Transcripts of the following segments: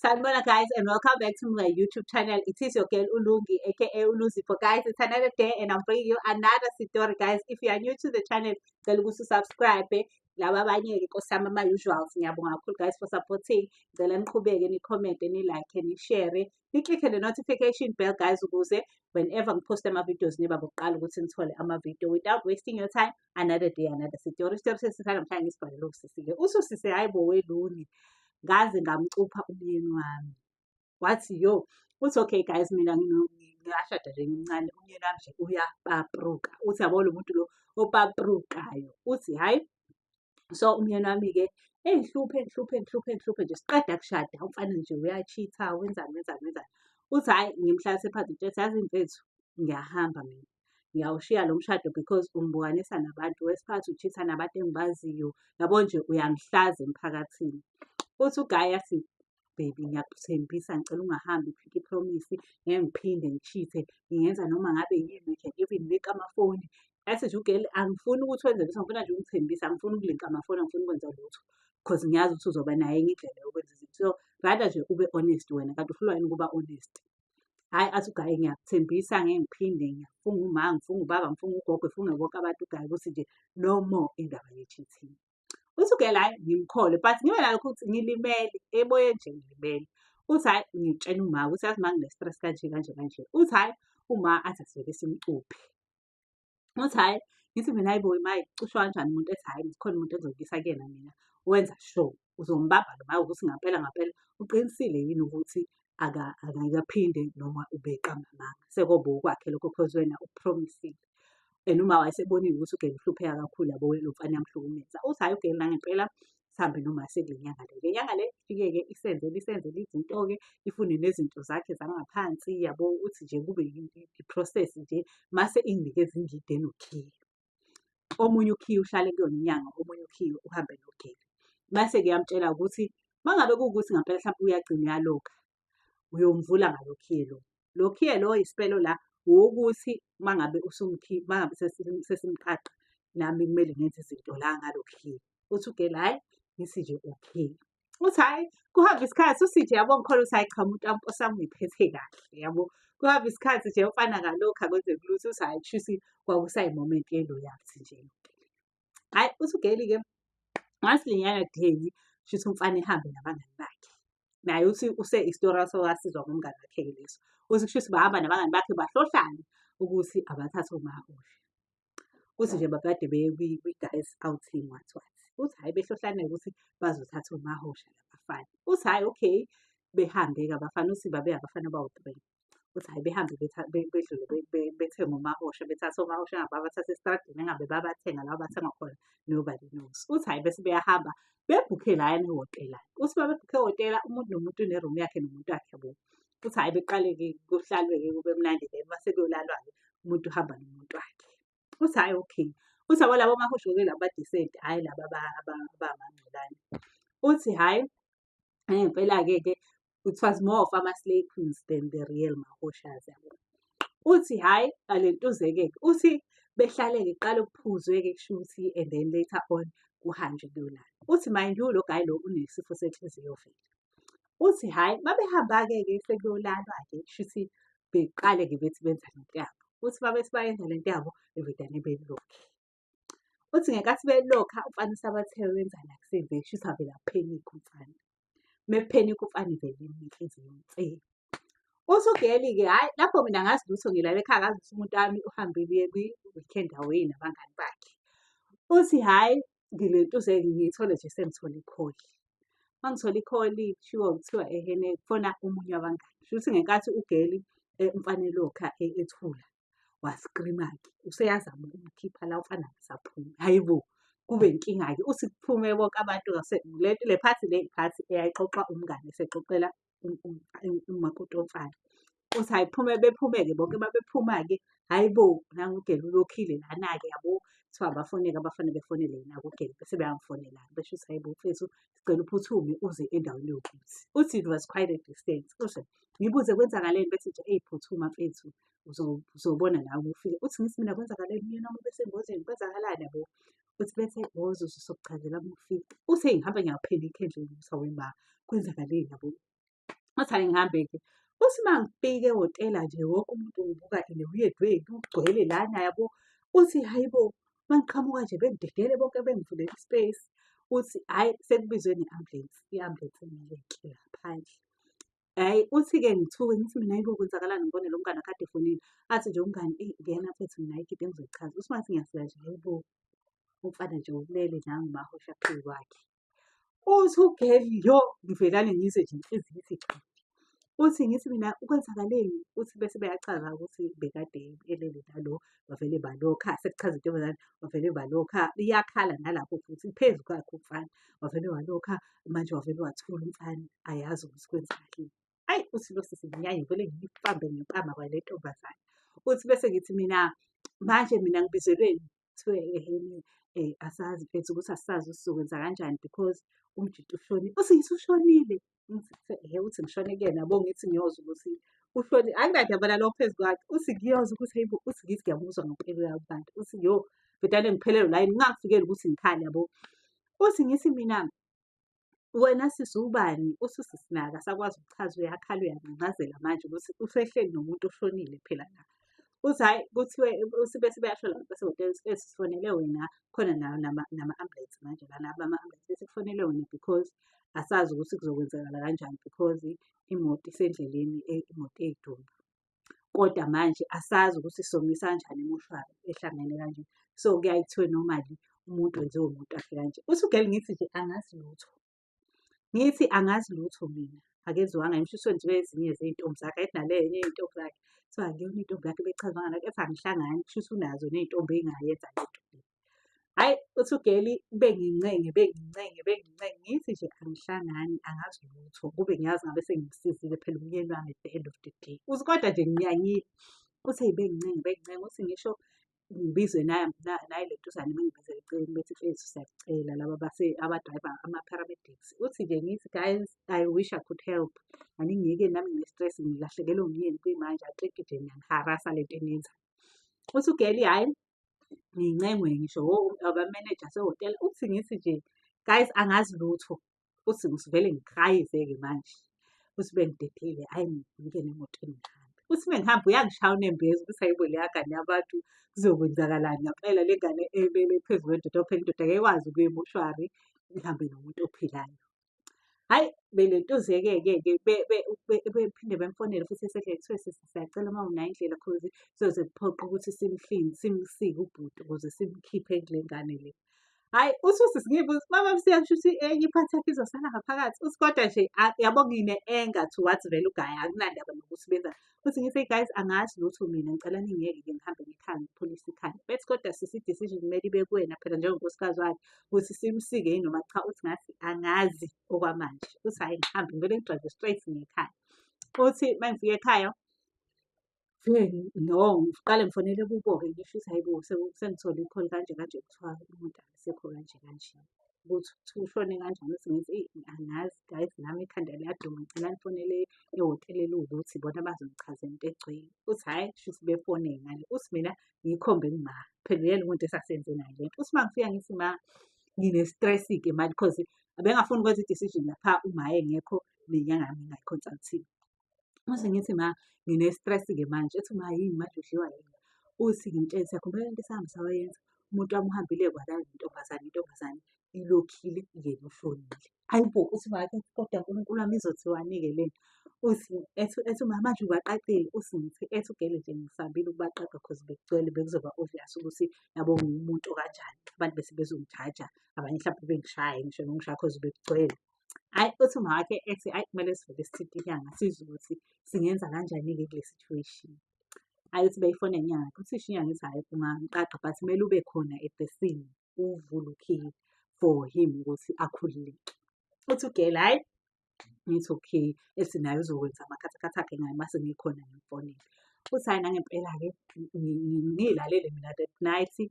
Sanibona guys, and welcome back to my YouTube channel. It is your girl Ulungi, aka Uluzipo. Guys, it's another day and I'm bringing you another story. Guys, if you are new to the channel, then you subscribe. Laba abanye nkosama ama usuals ngiyabonga kakhulu guys for supporting. Ngicela niqhubeke ni comment ni like ni share. Ni click the notification bell guys ukuze whenever ngipost ama videos niba bokuqala ukuthi nithole ama video without wasting your time. Another day, another story. Story sesithanda mhlawumbe ngisibhalele usisike. Ususise hayibo weluni. Ngaze ngamcupha umyeni wami wathi yo uthi okay guys mina ngashada nje ngincane umyeni wami nje uyapapruka uthi yabo lo muntu lo opaprukayo uthi hayi so umyeni wami-ke engihluphe nje siqeda kushada umfana nje uyachitha wenzani uthi hayi ngimhlalise phansi nje yazi mfethu ngiyahamba mina ngiyawushiya lo mshado because ungibukanisa nabantu wesiphathi uchitha nabantu engibaziyo yabo nje uyangihlaza emphakathini. Uthi uGaye athi baby ngiyakuthembisa ngicela ungahambi iphike ipromise ngeke ngiphinde ngichithe ngingenza noma ngabe yini we can even link amafoni athi nje uGaye angifuni ukuthi wenze lutho ngifuna nje ungithembisa angifuni ukulinka amafoni angifuni ukwenza lutho because ngiyazi ukuthi uzoba nayo enye indlela yokwenza izinto so rather nje ube honest wena kanti ufuna yini ukuba honest. Hhayi athi uGaye ngiyakuthembisa ngeke ngiphinde ngiyafunga uma ngifunga ubaba ngifunga ugogo ngifunge bonke abantu uGaye ukuthi nje no more indaba ye-cheating. Uthi uGaye hayi ngimkhole but ngibe nalokho ukuthi ngilimele emoyeni nje ngilimele. Uthi hayi ngitshela uma ukuthi yazi uma ngine-stress kanje. Uthi hayi uma athi asivele simcuphe. Uthi hayi ngithi mina hayibo maye kucishwa kanjani umuntu ethi hhayi khona umuntu engizokuyisa kuyena mina wenza sure uzombamba noma ukuthi ngampela uqinisile yini ukuthi akaphinde noma ubeqamba amanga sekoba okwakhe lokho because wena upromisile. And uma wayesebonile ukuthi uGaye uhlupheka kakhulu yabo lo mfana yamhlukumeza. Uthi hayi uGaye ngempela sihambe noma sekule nyanga le. Le nyanga le ifike-ke isenzele izinto-ke ifune nezinto zakhe zangaphansi yabo uthi nje kube i-process nje mase inginikeza ingidi enokhiye. Omunye ukhiye uhlale kuyona inyanga, omunye ukhiye uhambe noGaye. Mase-ke yamtshela ukuthi mangabe kuwukuthi ngampela mhlawumbe uyagcina uyalokha uyomvula ngalokhiye lo. Lo khiye lo isipelo la ukuthi mangabe mangabe sesimqaqa nami kumele ngenze izinto la ngalokhiye. Uthi uGaye hhayi ngithi nje okay. Uthi hhayi kuhamba isikhathi uthi nje yabo ngikholwa ukuthi hhayi cha umuntu wami uyiphethe kahle yabo. Kuhamba isikhathi nje umfana ngalokhu akwenzeki lutho uthi hhayi kushuthi kwakusayi-moment ye-loyalty nje. Hhayi uthi uGaye-ke once le nyanga kupheli kushuthi umfana ehambe nabangani bakhe. Naye uthi istoriya wasizwa ngumngani wakhe-ke leso. Uthi kushuthi bahamba nabangani bakhe bahlohlana ukuthi abathathe omahosha. Uthi nje bakade beye kwi-guys outing wathi. Uthi hhayi behlohlanele ukuthi bazothatha omahosha labafana. Uthi hhayi okay behambe-ke abafana uthi babe abafana abawu-3. Uthi hhayi behambe bedlule bethenge omahosha bethathe omahosha engabe babathatha esitradini engabe babathenga la bathenga khona nobody knows. Uthi hhayi bese beyahamba bebhukhe lana ehhotela. Uthi uma bebhukhe ehhotela umuntu nomuntu une-room yakhe nomuntu wakhe yabo. Uthi hhayi beqale-ke kuhlalwe-ke kube mnandi-ke mase kuyolalwa-ke umuntu uhamba nomuntu wakhe. Uthi hhayi okay. Uthi yabo labo mahosha-ke laba decent hhayi laba abamangcwelane. Uthi hhayi ngempela-ke it was more of ama-slay queens than the real mahoshas yabo. Uthi hhayi alentuze-ke uthi behlale-ke kuqale kuphuzwe-ke kushuthi and then later on kuhanjwe kuyolala. Uthi mind you lo Gaye lo unesifo senhliziyo vele. Uthi hhayi babehamba-ke sekuyolalwa-ke kushuthi beqale-ke bethi benza lento yabo. Uthi babethi bayenza lento yabo evedane belokhe. Uthi ngenkathi belokha umfana usabathe wenzani akuseveli kushuthi avele aphenikhe umfana. Mephenikha umfana ivele inhliziyo nse. Uthi uGaye-ke hhayi lapho mina angazi lutho ngilala ekhaya ngazi ukuthi umuntu wami uhambile uye kwi-weekend away nabangani bakhe. Uthi hhayi ngilentuze-ke ngiyithole nje sengithole i-call. Mangithola i-call kuthiwa ehene kufona omunye wabangani. Kushuthi ngenkathi uGaye umfana elokha ethula waskriма-ke useyazama ukumkhipha la umfana akasaphumi. Hayibo kube inkinga-ke uthi kuphume bonke abantu le phathi eyayixoxa umngani esexoxela umakoti womfana. Uthi hhayi bephume-ke bonke babephuma-ke hayibo nangu uGaye ulokhile lana-ke yabo. Kuthiwa abafoneke abafana befonele yena kuGaye bese beyangifonela-ke besho ukuthi hayibo mfethu sicela uphuthume uze endaweni yokuthi. Uthi it was quite a distance. Kusho ngibuze kwenzakaleni bethi nje ey'phuthuma mfethu uzobona nawe ufike. Uthi ngithi mina kwenzakaleni umyeni wami ubesengozini kwenzakalani yabo. Uthi bethe woza uzokuchazela uma ufika. Uthi ngihamba ngiyaphenikha endlini ukuthi hawe ma kwenzakaleni yabo. Uthi angihambe-ke. Uthi uma ngifika ehhotela nje wonke umuntu ngibuka weird way kugcwele lana yabo. Uthi hhayi bo, uma ngiqhamuka nje bengidedele bonke bengivulela i-space. Uthi hhayi sekubizwe ne-ambulensi, i-ambulensi ingekile ngaphandle. Hhayi uthi-ke ngithuke ngithi mina hayibo kwenzakalani ngibonele umngani akade efonile. Athi nje umngani eyi ngiyena mfethu mina ikinto engizoyichaza. Uthi mathi ngiyafika nje hhayi bo, umfana nje ulele nangu mahosha phezu kwakhe. Uthi ugeli yo, ngivelane ngizwe nje inhliziyo ithi xhifi. Uthi ngithi mina kwenzakaleni? Uthi bese beyachaza ukuthi bekade elele nalo, bavele balokha, sekuchaza intombazane, bavele balokha, iyakhala nalapho futhi phezu kwakhe umfana. Wavele walokha, manje wavele wathula umfana, ayazi ukuthi kwenzakaleni. Ayi uthi lo sisi ngiyaye ngivele ngiyibambe ngempama kwale ntombazane. Uthi bese ngithi mina, manje mina ngibizelweni? Kuthiwe ehhene asazi mfethu ukuthi asisazi ukuthi sizokwenza kanjani because umjito ushonile. Uthi ngithi ushonile? Ngithi uthi ngishone kuyena yabo ngithi ngiyozwa ukuthi ushonile. Anginandaba nalokho phezu kwakhe. Uthi ngiyozwa ukuthi hayibo, uthi ngithi ngiyamuzwa ngempela yabantu. Uthi yo, vedane ngiphelelwe la yini ngingakufikeli ukuthi ngikhale yabo. Uthi ngithi mina, wena sisi ubani? Uthi uSisinaka akasakwazi ukuchaza uyakhala uyanqazela manje ukuthi usehleli nomuntu oshonile phela la. Uthi hhayi kuthiwe uthi bese beyasho la basehhotela sifonele wena khona nama-ambulensi manje lana ama-ambulensi bethi kufonele wena because asazi ukuthi kuzokwenzakala kanjani because imoto isendleleni imoto ey'dumbu. Kodwa manje asazi ukuthi somisa kanjani emoshwari ehlangene kanje. So kuyaye kuthiwe normally umuntu wenziwe umuntu afe kanje. Uthi ugeli ngithi nje angazi lutho. Ngithi angazi lutho mina, akenziwanga ngisho sekwenziwe ezinye zey'ntombi zakhe, ayithi nale enye yey'ntombi zakhe kuthiwa akuyona intombi yakhe ebechazwa ngalo, ethi angihlangani kushuthi unazo ney'ntombi ey'ngayenza lento le. Hhayi uthi ugeli bengincenge, ngithi nje angihlangani, angazi lutho. Kube ngiyazi ngabe sengimsizile phela umyeni wami at the end of the day. Uthi kodwa nje nginyanyile. Uthi eyi bengincenge, uthi ngisho ngibizwe nayi le ntuzane bengibizele eceleni bethi mfethu siyakucela laba aba-driver, ama-paramedics. Uthi nje ngithi guys, I wish I could help. Angingiyekeni nami ngine-stress ngilahlekelwe umyeni kuyimanje I think nje niyangiharass-a le nto eniyenzayo. Uthi ugeli hhayi ngincengwe ngisho abamenenja asehhotela. Uthi ngithi nje guys angazi lutho. Uthi ngisivele ngikrayize-ke manje. Uthi bengidedile hhayi ngingene emotweni ngihambe. Uthi uma ngihamba uyangishaya unembeza ukuthi hayibo leya ngane yabantu kuzokwenzakalani ngampela le ngane ebele phezu kwendoda phela indoda ngeke ikwazi ukuya emoshwari ihambe nomuntu ophilayo. Hhayi belentuze-ke bephinde bemfonele futhi esendleleni kuthiwe sisi siyacela uma unayo indlela cause kuzoze kuphoqe ukuthi simsike ubhuti ukuze simkhiphe kule ngane le. Hhayi uthi usisi ngiyibuza uma bamsika kushuthi enye iphathi yakhe izosala ngaphakathi. Uthi kodwa nje yabo ngine-anger towards vele ugaya akunandaba nokuthi benzani. Uthi ngithi guys angazi lutho mina ngicela ningiyeke-ke ngihambe ngikhaya ngipholise ikhaya. Bethi kodwa sisi i-decision kumele ibe kuwena phela njengonkosikazi wakhe ukuthi simsike yini noma cha. Uthi ngathi angazi okwamanje. Uthi hhayi ngihambe ngivele ngidrayive straight ngekhaya. Uthi uma ngifika ekhaya no, ngiqale ngifonele kubo-ke ngisho ukuthi hayibo sengithole i-call kanje kanje kuthiwa umuntu akasekho kanje kanje. Ukuthi ushone kanjani? Uthi ngithi eyi angazi guys nami ikhanda liyaduma ngicela nifonele ehhotela eliwukuthi ibona abazongichazela into egcwele. Uthi hhayi kushuthi befone ngale. Uthi mina ngiyikhombe ngima phela uyena umuntu esasenze naye le nto. Uthi uma ngifika ngithi ma ngine-stress-ke manje because abengafuni ukwenza i-decision lapha uma engekho nenyanga yami ingayikhontrathiwe. Uthi ngithi ma ngine-stress-ke manje. Ethi ma yini manje udliwa yini? Uthi ngimtshele siyakhumbula lento esahambe sayoyenza? Umuntu wami uhambile kwalana intombazane ilokhile yena ushonile. Hhayi bo, uthi kodwa nkulunkulu wami izothiwani-ke le nto? Uthi ethi ma manje ubaqaqile. Uthi ngithi ethi ugele nje ngisabile ukubaqaqa cause bekugcwele bekuzoba obvious ukuthi yabo ngiwumuntu okanjani. Abantu bese bezongijaja, abanye mhlampe bengishaye ngisho nongishaya cause bekugcwele. Hhayi uthi umawakhe ethi hhayi kumele sivele sithinte inyanga sizwe ukuthi singenza kanjani-ke kule situation. Hhayi uthi beyifona inyanga yakhe uthi isho inyanga ithi hhayi ungamqaqa but kumele ube khona at the scene uvule ukhiye for him ukuthi akhululeke. Uthi ugeli hhayi ngithi okay, ethi naye uzokwenza amakhathakhatha akhe ngayo mase ngikhona ngimfonele. Uthi hhayi nangempela-ke ngiyilalele mina that night.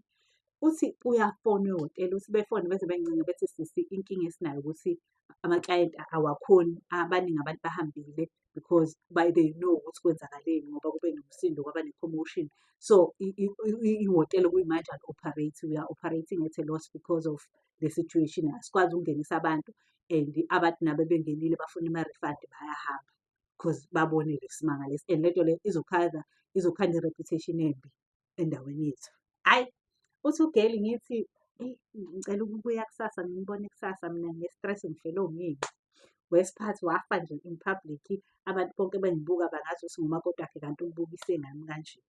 Uthi uyafona ehhotela uthi befona beze bengincinge bethi sisi inkinga esinayo ukuthi amaklayenti awakhoni abaningi abantu bahambile because they know ukuthi kwenzakaleni ngoba kube nomsindo kwaba ne-commotion. So ihhotela kuyimanje ali-operate, we are operating at a loss because of the situation. Asikwazi ukungenisa abantu and abantu nabo bengenile bafuna ima-refund bayahamba. because babone lesimanga lesi and lento le izokhanda i-reputation embi endaweni yethu. Hhayi, uthi ugeli ngithi eyi ngicela ukubuya kusasa ngibone kusasa mina nge-stress ngihlele onginye. Wesiphathi wafa nje in public, abantu bonke bengibuka bangazuthi ngumakoti wakhe kanti ubukise ngami kanje.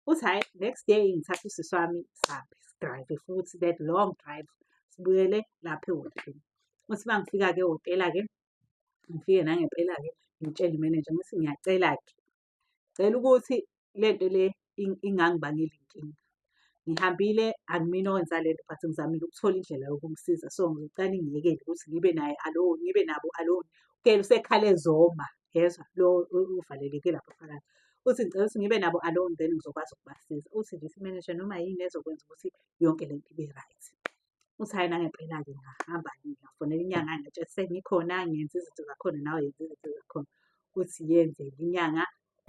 Uthi hhayi, next day ngithatha usisi wami sihambe sidrayive futhi that long drive sibuyele lapha ehhoteleni. Uthi uma ngifika-ke ehhotela-ke ngifike nangempela-ke ngitshele imeneja ngithi ngiyacela-ke, ngicela ukuthi lento le ingangibangela inkinga. Ngihambile akumina owenza lento but ngizamile ukuthola indlela yokumsiza. So ngicela ngiyekele ukuthi ngibe naye alone, ngibe nabo alone. Ugeli usekhale zoma, yezwa lo uvaleleke lapho phakathi. Uthi ngicela ukuthi ngibe nabo alone then ngizokwazi ukubasiza. Uthi nje imeneja noma yini ezokwenza ukuthi yonke lento ibe right. Uthi hhayi nangempela-ke ngahamba ngafonela inyanga ngitshela sengikhona ngiyenza izinto zakhona nawe yenza izinto zakhona. Uthi yenzele inyanga.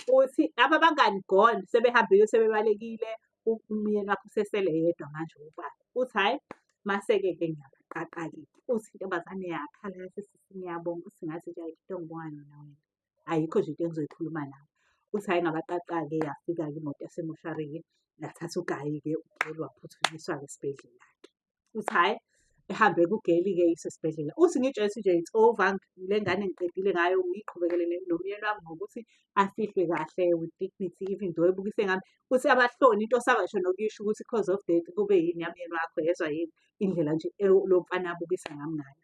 Uthi laba abangani gone sebehambile sebebalekile, umyeni wakho usesele yedwa manje ubaba. Uthi hhayi mase-ke ngiyabaqaqa-ke. Uthi intombazane yakhala yathi sisi ngiyabonga. Uthi ngathi nje hhayi into ngibonga yona wena, ayikho nje into engizoyikhuluma nawe. Uthi hhayi ngabaqaqa-ke yafika-ke imoto yasemoshari-ke yathatha uGayi-ke ugeli waphuthunyiswa-ke esibhedlela-ke. Uthi hhayi ehambe-ke ugeli-ke eyiswa esibhedlela. Uthi ngitshela ukuthi nje it's over le ngane ngiqedile ngayo ngiqhubekele nomyeni wami ngokuthi afihlwe kahle with dignity even though ebukise ngami. Uthi abahloni into osaba ngisho nokuyisho ukuthi cause of death kube yini yamyeni wakho, yezwa yini indlela nje lo mfana abukisa ngami ngayo.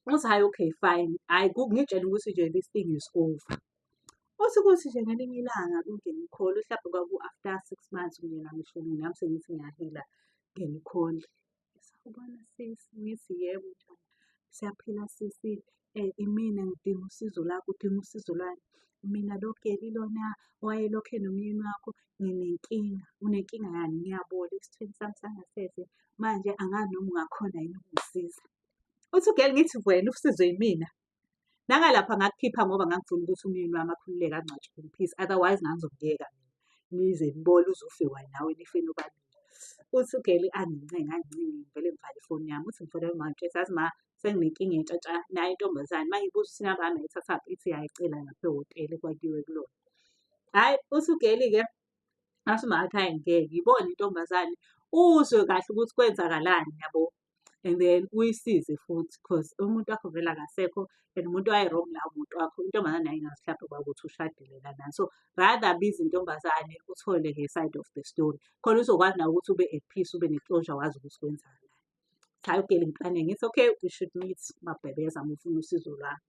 Uthi hhayi okay fine, hhayi ngitshela ukuthi nje this thing is over. Uthi kuthi nje ngelinye ilanga kungena i-call, mhlawumbe kwaku-after 6 months umyeni wami eshonile, nami sengithi ngiyahila ngena i-call. Sawubona sisi, ngithi yebo njani, siyaphila sisi, imina ngidinga usizo lakho. Udinga usizo lwani? Mina lo Geli lona owayelokhu enomyeni wakho nginenkinga. Unenkinga yani? Ngiyabola esithweni sami sangasese manje angazi noma ungakhona yini ukungisiza. Uthi ugeli ngithi wena usizwe yimina. Nangalapha ngakukhipha ngoba ngangifuna ukuthi umyeni wami akhululeke angcwatshwe in peace, otherwise ngangizokuyeka mina nize nibole uze ufe nawe nife nobabili. Uthi ugeli angincenga ngivele ngivale ifoni yami. Uthi ngifonela umama yazi ma senginenkinga entshantsha nayo intombazane. Uma ngibuza ukuthi inamba yami ayithathaphi, ithi yayicela lapha ehhotela ekwakiwe kulona. Hhayi, uthi ugeli-ke athi uma-ke hhayi ngeke yibona intombazane uzwe kahle ukuthi kwenzakalani yabo. And then uyisize futhi because umuntu wakho vele akasekho and umuntu wayi-wrong la umuntu wakho. Intombazane yayingazi mhlawumbe kwakuthi ushadile lana. So rather biza intombazane uthole her side of the story khona uzokwazi nawe ukuthi ube at peace, ube ne-closure, wazi ukuthi kwenzakalani. Hhayi ugeli ngiplane ngithi okay we should meet mabhebeza uma ufuna usizo lwami.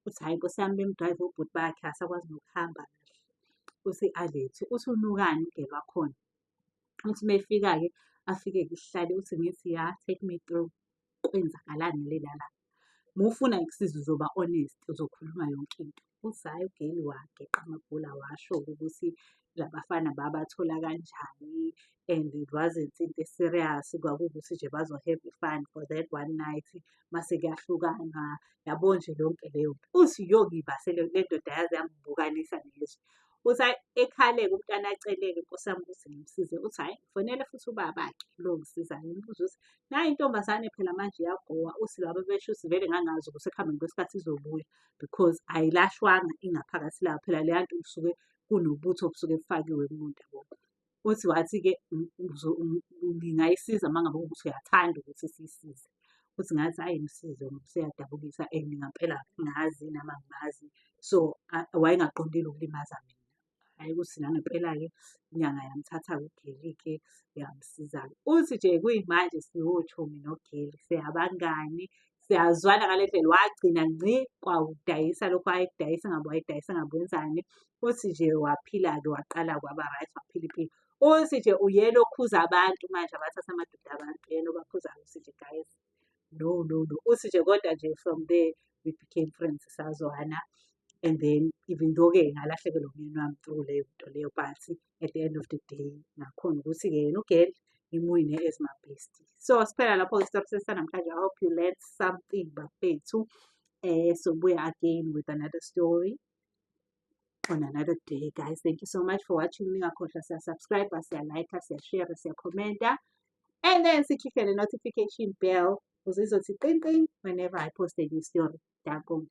Uthi hhayi nkosi yami bemdrayive ubhuti bakhe asakwazi nokuhamba kahle. Uthi alethe. Uthi unukani ugeli wakhona? Uthi uma efika-ke afike-ke sihlale. Uthi ngithi ya take me through, kwenzakalani lena la. Uma ufuna ngikusize uzoba honest, uzokhuluma yonke into. Uthi hhayi ugeli wageqa amabhula washo-ke ukuthi labafana babathola kanjani and it wasn't into e-serious, kwakuwukuthi nje bazo-have fun for that one night mase kuyahlukana, yabo nje yonke leyo nto. Uthi yongibase le ndoda yaze yangibukanisa nezwe. Uthi hhayi ekhale-ke umntwana acele-ke nkosi yami ukuthi ngimsize. Uthi hhayi ngifonele futhi ubaba-ke lo ongisizayo ngimbuze ukuthi nayi intombazane phela manje iyagowa. Uthi laba besho ukuthi vele ngangazi ukuthi ekuhambeni kwesikhathi izobuya because ayilashwanga ingaphakathi lapho, phela leya nto kusuke kunobutho obusuke bufakiwe kumuntu yabo. Uthi wathi-ke ngingayisiza uma ngabe ukuthi uyathanda ukuthi siyisize. Uthi ngathi hhayi msize seyadabukisa and ngampela ngazi nama ngimazi so wayengaqondile ukulimaza mina. Hhayi ukuthi nangempela-ke inyanga yamthatha-ke ugeli-ke yamsiza-ke. Uthi nje kuyimanje siwothomi nogeli, siyabangani, siyazwana ngale ndlela. Wagcina ngci kwakudayisa lokhu ayekudayisa ngabe wayedayisa ngabe wenzani. Uthi nje waphila-ke waqala kwaba right, waphila impilo. Uthi nje uyena okhuza abantu manje abathatha amadoda abantu, uyena obakhuzayo. Uthi nje guys no. Uthi nje kodwa nje from there we became friends, sazwana. And then even though-ke ngalahlekelwa umyeni wami through leyo nto leyo, but at the end of the day ngakhona ukuthi-ke yena ugeli ngimuwine as my bestie. So siphela lapho-ke isitori sanamhlanje. I hope you learned something bafethu. So we're again with another story on another day, guys. Thank you so much for watching. Ningakhohlwa siya-subscribe, siya-like, siya-share, siya-commenta, and then sikhihle the notification bell ukuze izothi qing qing whenever I post a new story. Dabong.